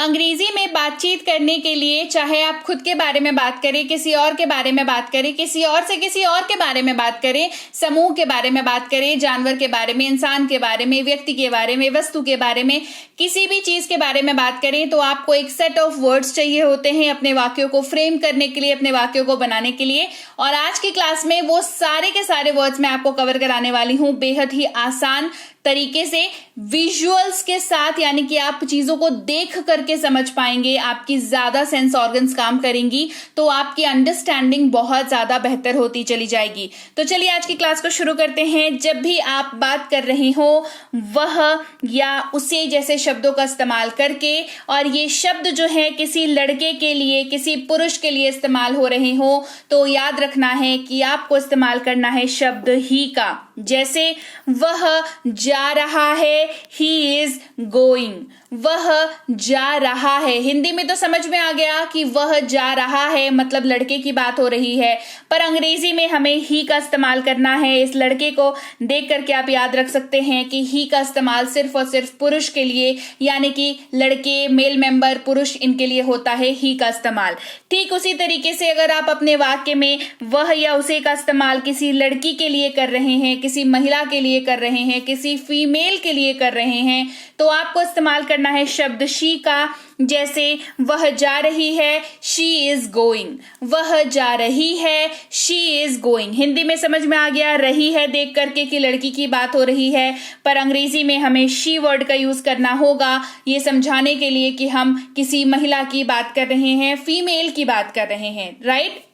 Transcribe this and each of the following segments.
अंग्रेजी में बातचीत करने के लिए चाहे आप खुद के बारे में बात करें, किसी और के बारे में बात करें, किसी और से किसी और के बारे में बात करें, समूह के बारे में बात करें, जानवर के बारे में, इंसान के बारे में, व्यक्ति के बारे में, वस्तु के बारे में, किसी भी चीज के बारे में बात करें तो आपको एक सेट ऑफ वर्ड्स चाहिए होते हैं अपने वाक्यों को फ्रेम करने के लिए, अपने वाक्यों को बनाने के लिए। और आज की क्लास में वो सारे के सारे वर्ड्स मैं आपको कवर कराने वाली हूं बेहद ही आसान तरीके से, विजुअल्स के साथ, यानी कि आप चीजों को देख करके समझ पाएंगे, आपकी ज्यादा सेंस ऑर्गन्स काम करेंगी तो आपकी अंडरस्टैंडिंग बहुत ज्यादा बेहतर होती चली जाएगी। तो चलिए आज की क्लास को शुरू करते हैं। जब भी आप बात कर रहे हो वह या उसे जैसे शब्दों का इस्तेमाल करके, और ये शब्द जो है किसी लड़के के लिए, किसी पुरुष के लिए इस्तेमाल हो रहे हो, तो याद रखना है कि आपको इस्तेमाल करना है शब्द ही का। जैसे वह जा रहा है, ही इज गोइंग, वह जा रहा है। हिंदी में तो समझ में आ गया कि वह जा रहा है मतलब लड़के की बात हो रही है, पर अंग्रेजी में हमें ही का इस्तेमाल करना है। इस लड़के को देख करके आप याद रख सकते हैं कि ही का इस्तेमाल सिर्फ और सिर्फ पुरुष के लिए, यानी कि लड़के, मेल मेंबर, पुरुष, इनके लिए होता है ही का इस्तेमाल। ठीक उसी तरीके से अगर आप अपने वाक्य में वह या उसे का इस्तेमाल किसी लड़की के लिए कर रहे हैं, किसी महिला के लिए कर रहे हैं, किसी फीमेल के लिए कर रहे हैं, तो आपको इस्तेमाल करना है शब्द शी का। जैसे वह जा रही है, शी इज गोइंग, वह जा रही है, शी इज गोइंग। हिंदी में समझ में आ गया रही है देख करके कि लड़की की बात हो रही है, पर अंग्रेजी में हमें शी वर्ड का यूज करना होगा ये समझाने के लिए कि हम किसी महिला की बात कर रहे हैं, फीमेल की बात कर रहे हैं, राइट।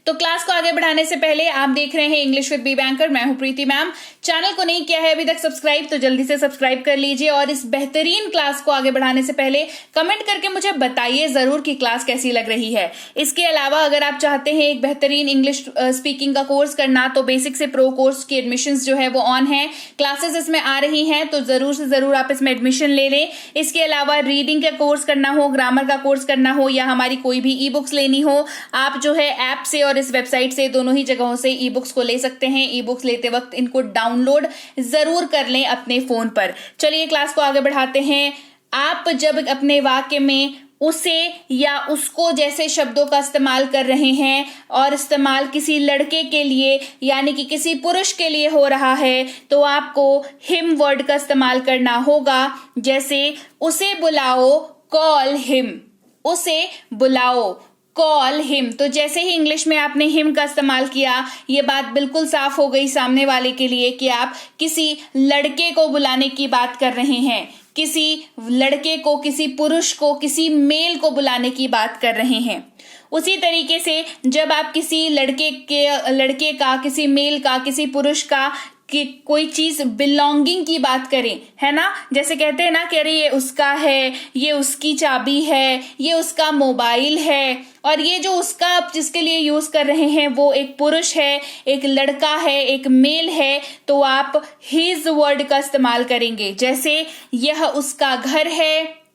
तो क्लास को आगे बढ़ाने से पहले आप देख रहे हैं इंग्लिश विद बी बैंकर, मैं हूं प्रीति मैम। चैनल को नहीं किया है अभी तक सब्सक्राइब तो जल्दी से सब्सक्राइब कर लीजिए, और इस बेहतरीन क्लास को आगे बढ़ाने से पहले कमेंट करके मुझे बताइए जरूर कि क्लास कैसी लग रही है। इसके अलावा अगर आप चाहते हैं एक बेहतरीन इंग्लिश स्पीकिंग का कोर्स करना, तो बेसिक से प्रो कोर्स की एडमिशंस जो है वो ऑन है, क्लासेस इसमें आ रही हैं, तो जरूर से जरूर आप इसमें एडमिशन ले लें। इसके अलावा रीडिंग का कोर्स करना हो, ग्रामर का कोर्स करना हो, या हमारी कोई भी ई बुक्स लेनी हो, आप जो है ऐप से और इस वेबसाइट से, दोनों ही जगहों से ई बुक्स को ले सकते हैं। ई बुक्स लेते वक्त इनको डाउनलोड जरूर कर लें अपने फोन पर। चलिए क्लास को आगे बढ़ाते हैं। आप जब अपने वाक्य में उसे या उसको जैसे शब्दों का इस्तेमाल कर रहे हैं, और इस्तेमाल किसी लड़के के लिए यानी कि किसी पुरुष के लिए हो रहा है, तो आपको हिम वर्ड का इस्तेमाल करना होगा। जैसे उसे बुलाओ, कॉल हिम, उसे बुलाओ, कॉल हिम। तो जैसे ही इंग्लिश में आपने हिम का इस्तेमाल किया, ये बात बिल्कुल साफ हो गई सामने वाले के लिए कि आप किसी लड़के को बुलाने की बात कर रहे हैं, किसी लड़के को, किसी पुरुष को, किसी मेल को बुलाने की बात कर रहे हैं। उसी तरीके से जब आप किसी लड़के का, किसी मेल का, किसी पुरुष का कि कोई चीज बिलोंगिंग की बात करें, है ना, जैसे कहते हैं ना कि अरे ये उसका है, ये उसकी चाबी है, ये उसका मोबाइल है, और ये जो उसका आप जिसके लिए यूज कर रहे हैं वो एक पुरुष है, एक लड़का है, एक मेल है, तो आप हिज वर्ड का इस्तेमाल करेंगे। जैसे यह उसका घर है,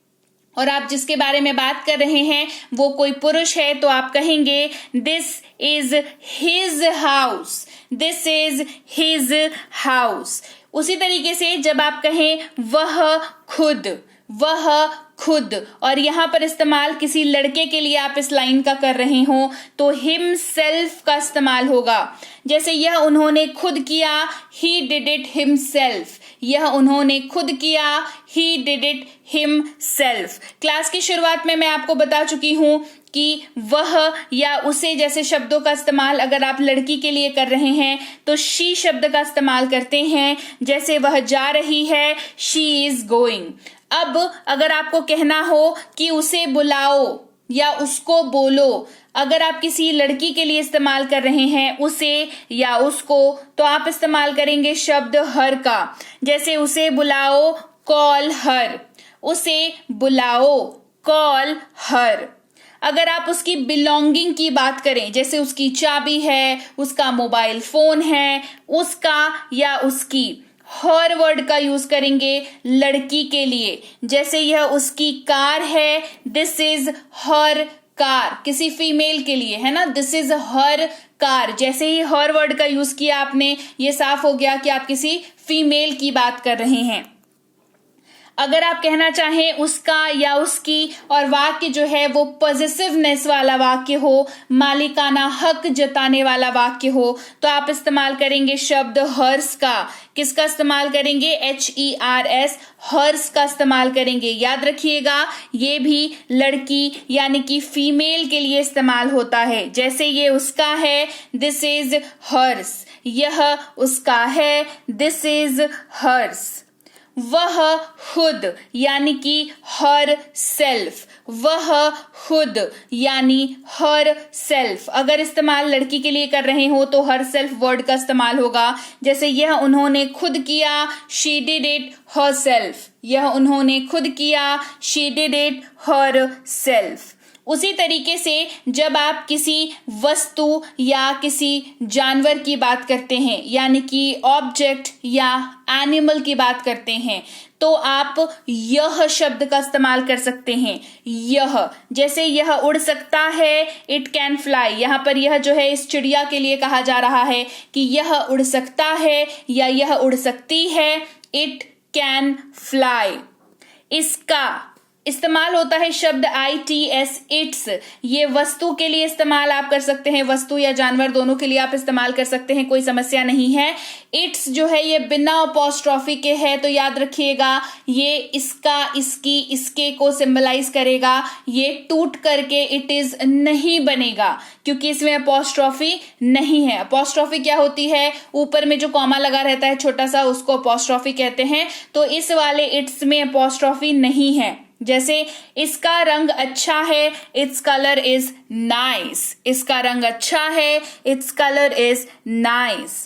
और आप जिसके बारे में बात कर रहे हैं वो कोई पुरुष है, तो आप कहेंगे this is his house, this is his house. उसी तरीके से जब आप कहें वह खुद, वह खुद, और यहां पर इस्तेमाल किसी लड़के के लिए आप इस लाइन का कर रहे हो, तो हिमसेल्फ का इस्तेमाल होगा। जैसे यह उन्होंने खुद किया, ही डिड इट हिमसेल्फ, यह उन्होंने खुद किया, he did it himself. Class की शुरुआत में मैं आपको बता चुकी हूं कि वह या उसे जैसे शब्दों का इस्तेमाल अगर आप लड़की के लिए कर रहे हैं तो शी शब्द का इस्तेमाल करते हैं। जैसे वह जा रही है, शी इज गोइंग। अब अगर आपको कहना हो कि उसे बुलाओ या उसको बोलो, अगर आप किसी लड़की के लिए इस्तेमाल कर रहे हैं उसे या उसको, तो आप इस्तेमाल करेंगे शब्द हर का। जैसे उसे बुलाओ, कॉल हर, उसे बुलाओ, कॉल हर। अगर आप उसकी बिलोंगिंग की बात करें, जैसे उसकी चाबी है, उसका मोबाइल फोन है, उसका या उसकी, हर वर्ड का यूज करेंगे लड़की के लिए। जैसे यह उसकी कार है, दिस इज हर कार, किसी फीमेल के लिए, है ना, दिस इज हर कार। जैसे ही हर वर्ड का यूज किया आपने, ये साफ हो गया कि आप किसी फीमेल की बात कर रहे हैं। अगर आप कहना चाहें उसका या उसकी और वाक्य जो है वो पॉजिटिवनेस वाला वाक्य हो, मालिकाना हक जताने वाला वाक्य हो, तो आप इस्तेमाल करेंगे शब्द हर्स का। किसका इस्तेमाल करेंगे? HERS, हर्स का इस्तेमाल करेंगे। याद रखिएगा ये भी लड़की यानी कि फीमेल के लिए इस्तेमाल होता है। जैसे ये उसका है, दिस इज हर्स। यह उसका है, दिस इज हर्स। वह खुद यानी कि हर सेल्फ, वह खुद यानी हर सेल्फ। अगर इस्तेमाल लड़की के लिए कर रहे हो तो हर सेल्फ वर्ड का इस्तेमाल होगा। जैसे यह उन्होंने खुद किया, she did it her self. यह उन्होंने खुद किया, she did it her self. उसी तरीके से जब आप किसी वस्तु या किसी जानवर की बात करते हैं यानी कि ऑब्जेक्ट या एनिमल की बात करते हैं तो आप यह शब्द का इस्तेमाल कर सकते हैं। यह, जैसे यह उड़ सकता है, इट कैन फ्लाई। यहाँ पर यह जो है इस चिड़िया के लिए कहा जा रहा है कि यह उड़ सकता है या यह उड़ सकती है, इट कैन फ्लाई। इसका इस्तेमाल होता है शब्द ITS, इट्स। ये वस्तु के लिए इस्तेमाल आप कर सकते हैं, वस्तु या जानवर दोनों के लिए आप इस्तेमाल कर सकते हैं, कोई समस्या नहीं है। इट्स जो है ये बिना अपॉस्ट्रोफी के है, तो याद रखिएगा ये इसका, इसकी, इसके को सिंबलाइज करेगा। ये टूट करके इट इज नहीं बनेगा क्योंकि इसमें अपॉस्ट्रोफी नहीं है। अपॉस्ट्रोफी क्या होती है? ऊपर में जो कॉमा लगा रहता है छोटा सा, उसको अपॉस्ट्रोफी कहते हैं। तो इस वाले इट्स में अपॉस्ट्रोफी नहीं है। जैसे इसका रंग अच्छा है, इट्स कलर इज नाइस। इसका रंग अच्छा है, इट्स कलर इज नाइस।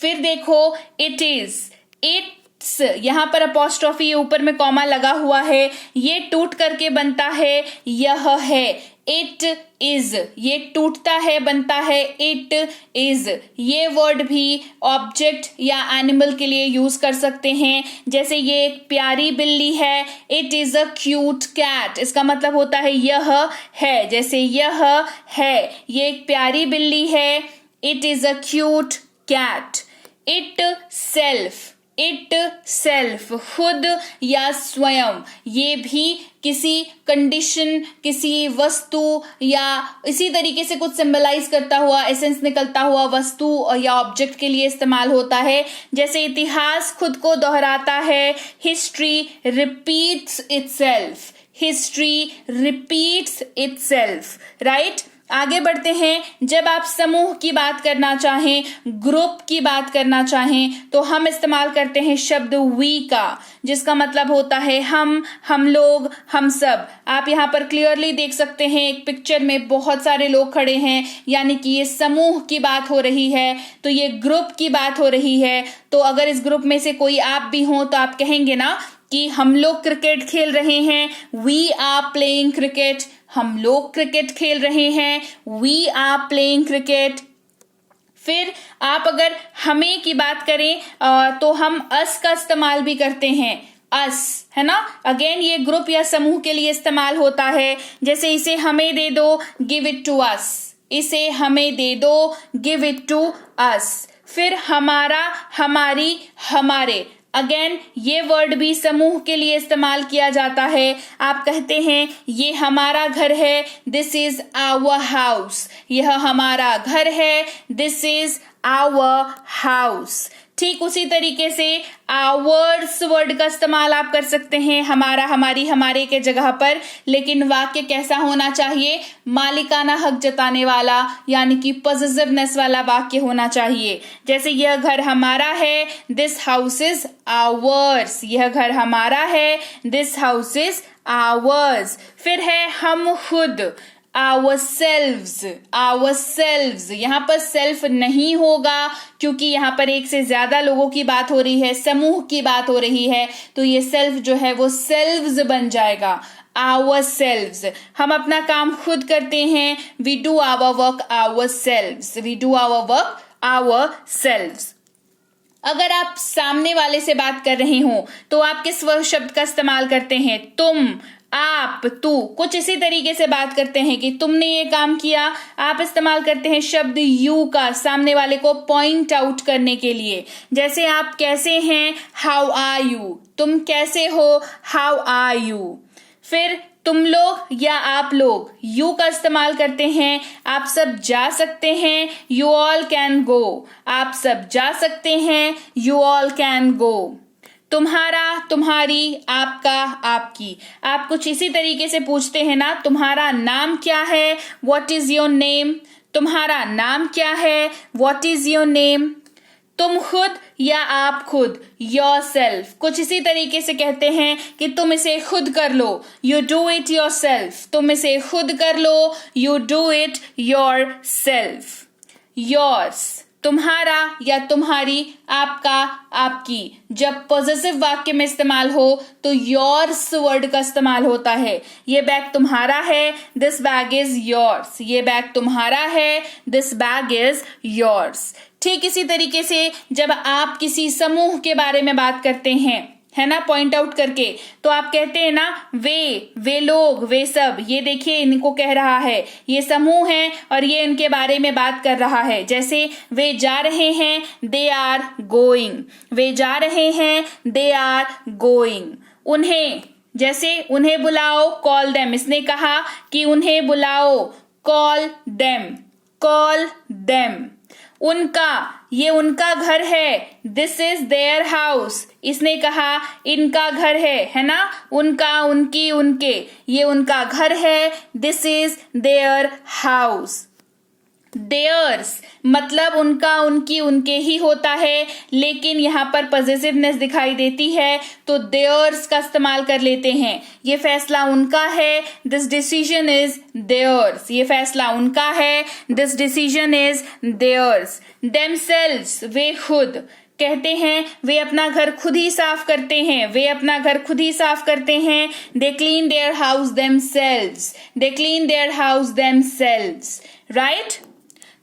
फिर देखो इट इज, इट्स, यहां पर अपॉस्ट्रोफी ऊपर में कॉमा लगा हुआ है, ये टूट करके बनता है यह है। इट इज, ये टूटता है बनता है इट इज। ये वर्ड भी ऑब्जेक्ट या एनिमल के लिए यूज कर सकते हैं। जैसे ये एक प्यारी बिल्ली है, it is a cute cat. इसका मतलब होता है यह है। जैसे यह है, ये एक प्यारी बिल्ली है, it is a cute cat. Itself, itself, खुद या स्वयं। ये भी किसी कंडीशन, किसी वस्तु या इसी तरीके से कुछ सिंबलाइज करता हुआ, एसेंस निकलता हुआ वस्तु या ऑब्जेक्ट के लिए इस्तेमाल होता है। जैसे इतिहास खुद को दोहराता है, history repeats itself. History repeats itself, right. आगे बढ़ते हैं। जब आप समूह की बात करना चाहें, ग्रुप की बात करना चाहें, तो हम इस्तेमाल करते हैं शब्द वी का, जिसका मतलब होता है हम लोग, हम सब। आप यहाँ पर क्लियरली देख सकते हैं एक पिक्चर में बहुत सारे लोग खड़े हैं, यानी कि ये समूह की बात हो रही है, तो ये ग्रुप की बात हो रही है। तो अगर इस ग्रुप में से कोई आप भी हो तो आप कहेंगे ना कि हम लोग क्रिकेट खेल रहे हैं, वी आर प्लेइंग क्रिकेट। हम लोग क्रिकेट खेल रहे हैं, वी आर प्लेइंग क्रिकेट। फिर आप अगर हमें की बात करें तो हम अस का इस्तेमाल भी करते हैं, अस, है ना। अगेन ये ग्रुप या समूह के लिए इस्तेमाल होता है। जैसे इसे हमें दे दो, गिव इट टू अस। इसे हमें दे दो, गिव इट टू अस। फिर हमारा, हमारी, हमारे। अगेन ये वर्ड भी समूह के लिए इस्तेमाल किया जाता है। आप कहते हैं ये हमारा घर है, दिस इज आवर हाउस। यह हमारा घर है, दिस इज आवर हाउस। ठीक उसी तरीके से आवर्स वर्ड का इस्तेमाल आप कर सकते हैं हमारा, हमारी, हमारे के जगह पर। लेकिन वाक्य कैसा होना चाहिए? मालिकाना हक जताने वाला, यानी कि पॉजिटिवनेस वाला वाक्य होना चाहिए। जैसे यह घर हमारा है, दिस हाउस इज आवर्स। यह घर हमारा है, दिस हाउस इज आवर्स। फिर है हम खुद, ourselves, ourselves। यहाँ पर सेल्फ नहीं होगा क्योंकि यहाँ पर एक से ज्यादा लोगों की बात हो रही है, समूह की बात हो रही है, तो ये सेल्फ जो है वो selves बन जाएगा, ourselves। हम अपना काम खुद करते हैं, we do our work ourselves, we do our work ourselves। अगर आप सामने वाले से बात कर रहे हो तो आप किस शब्द का इस्तेमाल करते हैं? तुम, आप, तू। कुछ इसी तरीके से बात करते हैं कि तुमने ये काम किया, आप इस्तेमाल करते हैं शब्द यू का सामने वाले को पॉइंट आउट करने के लिए। जैसे आप कैसे हैं, हाउ आर यू। तुम कैसे हो, हाउ आर यू। फिर तुम लोग या आप लोग यू का इस्तेमाल करते हैं। आप सब जा सकते हैं, यू ऑल कैन गो। आप सब जा सकते हैं, यू ऑल कैन गो। तुम्हारा, तुम्हारी, आपका, आपकी। आप कुछ इसी तरीके से पूछते हैं ना, तुम्हारा नाम क्या है, व्हाट इज योर नेम। तुम्हारा नाम क्या है, व्हाट इज योर नेम। तुम खुद या आप खुद, योरसेल्फ। कुछ इसी तरीके से कहते हैं कि तुम इसे खुद कर लो, यू डू इट योरसेल्फ। तुम इसे खुद कर लो, you do it yourself. Yours, तुम्हारा या तुम्हारी, आपका, आपकी। जब पॉजेसिव वाक्य में इस्तेमाल हो तो योर्स वर्ड का इस्तेमाल होता है। ये बैग तुम्हारा है, दिस बैग इज योर्स। ये बैग तुम्हारा है, दिस बैग इज योर्स। ठीक इसी तरीके से जब आप किसी समूह के बारे में बात करते हैं, है ना, पॉइंट आउट करके, तो आप कहते हैं ना वे लोग, वे सब। ये देखिए इनको कह रहा है, ये समूह है और ये इनके बारे में बात कर रहा है। जैसे वे जा रहे हैं, दे आर गोइंग। वे जा रहे हैं, दे आर गोइंग। उन्हें, जैसे उन्हें बुलाओ, कॉल देम। इसने कहा कि उन्हें बुलाओ, कॉल देम, कॉल देम। उनका, ये उनका घर है, दिस इज देयर हाउस। इसने कहा इनका घर है ना, उनका, उनकी, उनके। ये उनका घर है, this is their house. Theirs मतलब उनका, उनकी, उनके ही होता है, लेकिन यहाँ पर पॉजेसिवनेस दिखाई देती है तो देयर्स का इस्तेमाल कर लेते हैं। ये फैसला उनका है, दिस डिसीजन इज देयर्स। ये फैसला उनका है, this decision is theirs. Themselves, वे खुद। कहते हैं वे अपना घर खुद ही साफ करते हैं, वे अपना घर खुद ही साफ करते हैं। They clean their house themselves, they clean their house themselves. Right.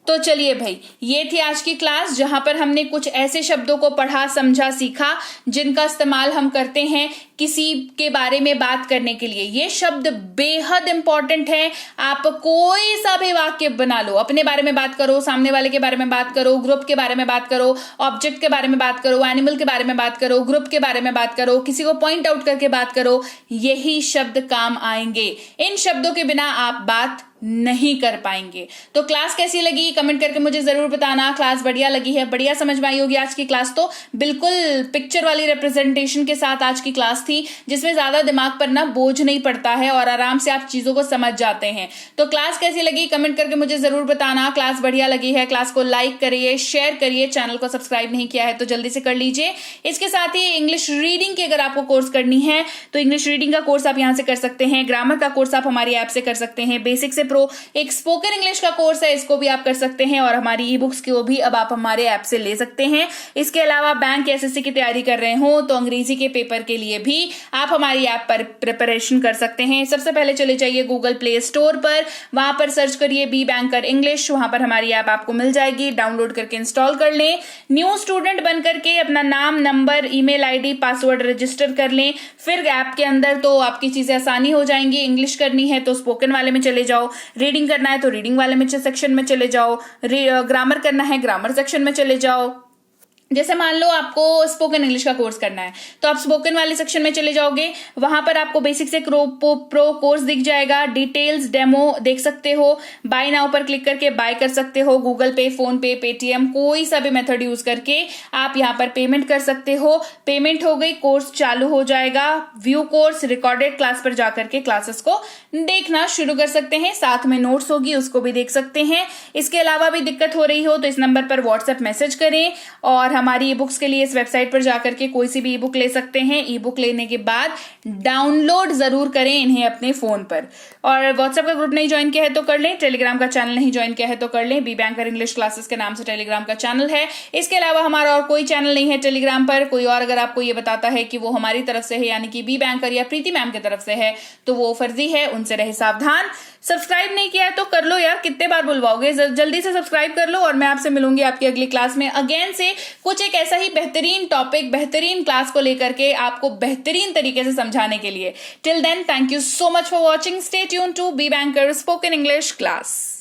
तो चलिए भाई, ये थी आज की क्लास जहां पर हमने कुछ ऐसे शब्दों को पढ़ा, समझा, सीखा जिनका इस्तेमाल हम करते हैं किसी के बारे में बात करने के लिए। ये शब्द बेहद इंपॉर्टेंट है। आप कोई सा भी वाक्य बना लो, अपने बारे में बात करो, सामने वाले के बारे में बात करो, ग्रुप के बारे में बात करो, ऑब्जेक्ट के बारे में बात करो, एनिमल के बारे में बात करो, ग्रुप के बारे में बात करो, किसी को पॉइंट आउट करके बात करो, यही शब्द काम आएंगे। इन शब्दों के बिना आप बात नहीं कर पाएंगे। तो क्लास कैसी लगी कमेंट करके मुझे जरूर बताना। क्लास बढ़िया लगी है, बढ़िया समझ में आई होगी आज की क्लास। तो बिल्कुल पिक्चर वाली रिप्रेजेंटेशन के साथ आज की क्लास थी, जिसमें ज्यादा दिमाग पर ना बोझ नहीं पड़ता है और आराम से आप चीजों को समझ जाते हैं। तो क्लास कैसी लगी कमेंट करके मुझे जरूर बताना। क्लास बढ़िया लगी है, क्लास को लाइक करिए, शेयर करिए, चैनल को सब्सक्राइब नहीं किया है तो जल्दी से कर लीजिए। इसके साथ ही इंग्लिश रीडिंग की अगर आपको कोर्स करनी है तो इंग्लिश रीडिंग का कोर्स आप यहां से कर सकते हैं। ग्रामर का कोर्स आप हमारी ऐप से कर सकते हैं। बेसिक से प्रो एक स्पोकन इंग्लिश का कोर्स है, इसको भी आप कर सकते हैं और हमारी ई बुक्स को भी अब आप हमारे ऐप से ले सकते हैं। इसके अलावा बैंक एसएससी की तैयारी कर रहे हो तो अंग्रेजी के पेपर के लिए भी आप हमारी ऐप पर प्रिपरेशन कर सकते हैं। सबसे पहले चले जाइए गूगल प्ले स्टोर पर, वहां पर सर्च करिए बी बैंकर इंग्लिश, वहां पर हमारी ऐप आपको मिल जाएगी। डाउनलोड करके इंस्टॉल कर लें। न्यू स्टूडेंट बन करके अपना नाम, number, email ID, password register कर लें। फिर ऐप के अंदर तो आपकी चीजें आसानी हो जाएंगी। इंग्लिश करनी है तो स्पोकन वाले में चले जाओ, रीडिंग करना है तो रीडिंग वाले में सेक्शन में चले जाओ, ग्रामर करना है ग्रामर सेक्शन में चले जाओ। जैसे मान लो आपको स्पोकन इंग्लिश का कोर्स करना है तो आप स्पोकन वाले सेक्शन में चले जाओगे, वहां पर आपको बेसिक से प्रो कोर्स दिख जाएगा। डिटेल्स डेमो देख सकते हो, बाय नाउ पर क्लिक करके बाय कर सकते हो। गूगल पे, फोन पे, पेटीएम, कोई सा भी मेथड यूज करके आप यहाँ पर पेमेंट कर सकते हो। पेमेंट हो गई, कोर्स चालू हो जाएगा। व्यू कोर्स रिकॉर्डेड क्लास पर जाकर के क्लासेस को देखना शुरू कर सकते हैं। साथ में नोट्स होगी, उसको भी देख सकते हैं। इसके अलावा भी दिक्कत हो रही हो तो इस नंबर पर व्हाट्सएप मैसेज करें और हमारी ई बुक्स के लिए इस वेबसाइट पर जाकर के कोई सी भी ई बुक ले सकते हैं। ई बुक लेने के बाद डाउनलोड जरूर करें इन्हें अपने फोन पर। और व्हाट्सएप का ग्रुप नहीं ज्वाइन किया है तो कर लें, टेलीग्राम का चैनल नहीं ज्वाइन किया है तो कर लें। बी बैंकर इंग्लिश क्लासेस के नाम से टेलीग्राम का चैनल है। इसके अलावा हमारा और कोई चैनल नहीं है टेलीग्राम पर। कोई और अगर आपको ये बताता है कि वो हमारी तरफ से है, यानी कि बी बैंकर या प्रीति मैम की तरफ से है, तो वो फर्जी है, उनसे रहे सावधान। सब्सक्राइब नहीं किया है तो कर लो यार, कितने बार बुलवाओगे, जल्दी से सब्सक्राइब कर लो। और मैं आपसे मिलूंगी आपकी अगली क्लास में अगेन से कुछ एक ऐसा ही बेहतरीन टॉपिक, बेहतरीन क्लास को लेकर के आपको बेहतरीन तरीके से समझाने के लिए। Till then, thank you so much for watching. Stay tune to be banker spoken English class.